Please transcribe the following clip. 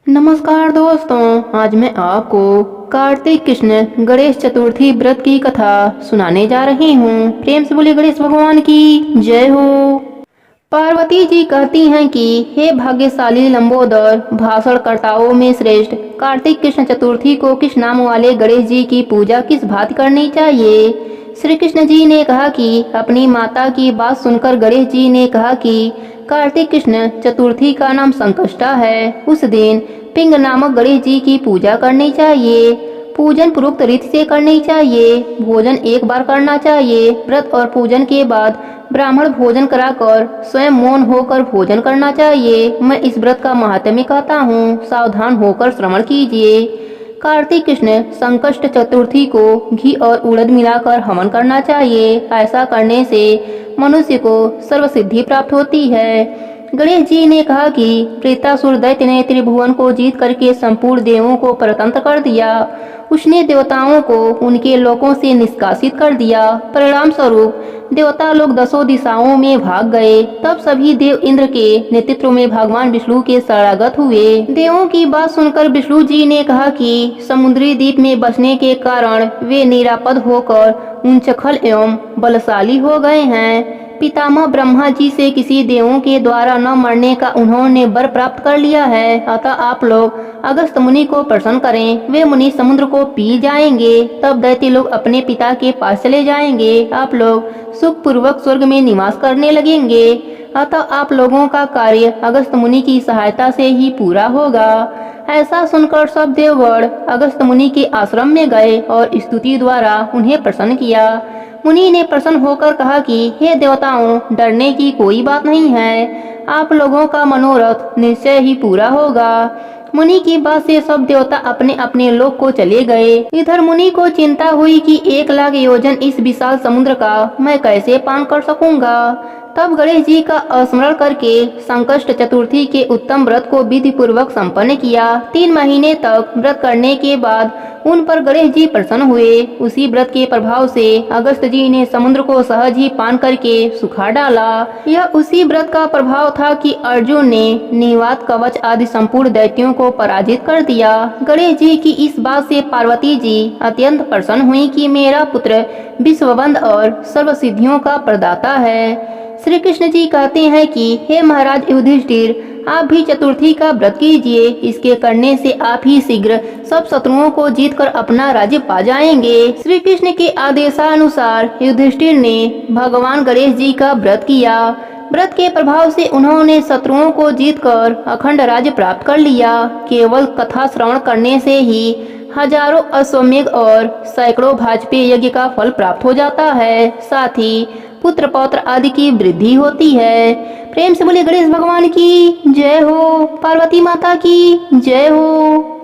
नमस्कार दोस्तों, आज मैं आपको कार्तिक कृष्ण गणेश चतुर्थी व्रत की कथा सुनाने जा रही हूँ। प्रेम से बोले गणेश भगवान की जय हो। पार्वती जी कहती हैं कि हे भाग्यशाली लंबोदर, भाषणकर्ताओं में श्रेष्ठ कार्तिक कृष्ण चतुर्थी को किस नाम वाले गणेश जी की पूजा किस भांति करनी चाहिए। श्री कृष्ण जी ने कहा कि अपनी माता की बात सुनकर गणेश जी ने कहा कि कार्तिक कृष्ण चतुर्थी का नाम संकष्टा है। उस दिन पिंग नामक गणेश जी की पूजा करनी चाहिए। पूजन पूर्वक रीति से करनी चाहिए। भोजन एक बार करना चाहिए। व्रत और पूजन के बाद ब्राह्मण भोजन कराकर स्वयं मौन होकर भोजन करना चाहिए। मैं इस व्रत का महात्म्य कहता हूँ, सावधान होकर श्रवण कीजिए। कार्तिक कृष्ण संकष्ट चतुर्थी को घी और उड़द मिलाकर हवन करना चाहिए। ऐसा करने से मनुष्य को सर्व सिद्धि प्राप्त होती है। गणेश जी ने कहा कि प्रेतासुर दैत्य ने त्रिभुवन को जीत करके संपूर्ण देवों को परतंत्र कर दिया। उसने देवताओं को उनके लोकों से निष्कासित कर दिया। परिणाम स्वरूप देवता लोग दसों दिशाओं में भाग गए। तब सभी देव इंद्र के नेतृत्व में भगवान विष्णु के शरणागत हुए। देवों की बात सुनकर विष्णु जी ने कहा कि समुद्री द्वीप में बसने के कारण वे निरापद होकर उच्चखल एवं बलशाली हो गए हैं। पितामह ब्रह्मा जी से किसी देवों के द्वारा न मरने का उन्होंने वर प्राप्त कर लिया है। अतः आप लोग अगस्त मुनि को प्रसन्न करें। वे मुनि समुद्र को पी जाएंगे। तब दैत्य लोग अपने पिता के पास चले जाएंगे। आप लोग सुख पूर्वक स्वर्ग में निवास करने लगेंगे। अतः आप लोगों का कार्य अगस्त मुनि की सहायता से ही पूरा होगा। ऐसा सुनकर सब देवगण अगस्त मुनि के आश्रम में गए और स्तुति द्वारा उन्हें प्रसन्न किया। मुनि ने प्रसन्न होकर कहा कि हे देवताओं, डरने की कोई बात नहीं है। आप लोगों का मनोरथ निश्चय ही पूरा होगा। मुनि की बात से सब देवता अपने अपने लोक को चले गए। इधर मुनि को चिंता हुई कि 1,00,000 योजन इस विशाल समुद्र का मैं कैसे पान कर सकूंगा। तब गणेश जी का स्मरण करके संकष्ट चतुर्थी के उत्तम व्रत को विधि पूर्वक संपन्न किया। 3 महीने तक व्रत करने के बाद उन पर गणेश जी प्रसन्न हुए। उसी व्रत के प्रभाव से अगस्त जी ने समुद्र को सहज ही पान करके सुखा डाला। यह उसी व्रत का प्रभाव था कि अर्जुन ने निवात कवच आदि संपूर्ण दैत्यों को पराजित कर दिया। गणेश जी की इस बात से पार्वती जी अत्यंत प्रसन्न हुई कि मेरा पुत्र विश्वबंध और सर्व सिद्धियों का प्रदाता है। श्री कृष्ण जी कहते हैं कि हे महाराज युधिष्ठिर, आप भी चतुर्थी का व्रत कीजिए। इसके करने से आप ही शीघ्र सब शत्रुओं को जीतकर अपना राज्य पा जाएंगे। श्री कृष्ण के आदेशानुसार युधिष्ठिर ने भगवान गणेश जी का व्रत किया। व्रत के प्रभाव से उन्होंने शत्रुओं को जीतकर अखंड राज्य प्राप्त कर लिया। केवल कथा श्रवण करने से ही हजारों अश्वमेध और सैकड़ों भाजपे यज्ञ का फल प्राप्त हो जाता है। साथ ही पुत्र पौत्र आदि की वृद्धि होती है। प्रेम से बोले गणेश भगवान की जय हो। पार्वती माता की जय हो।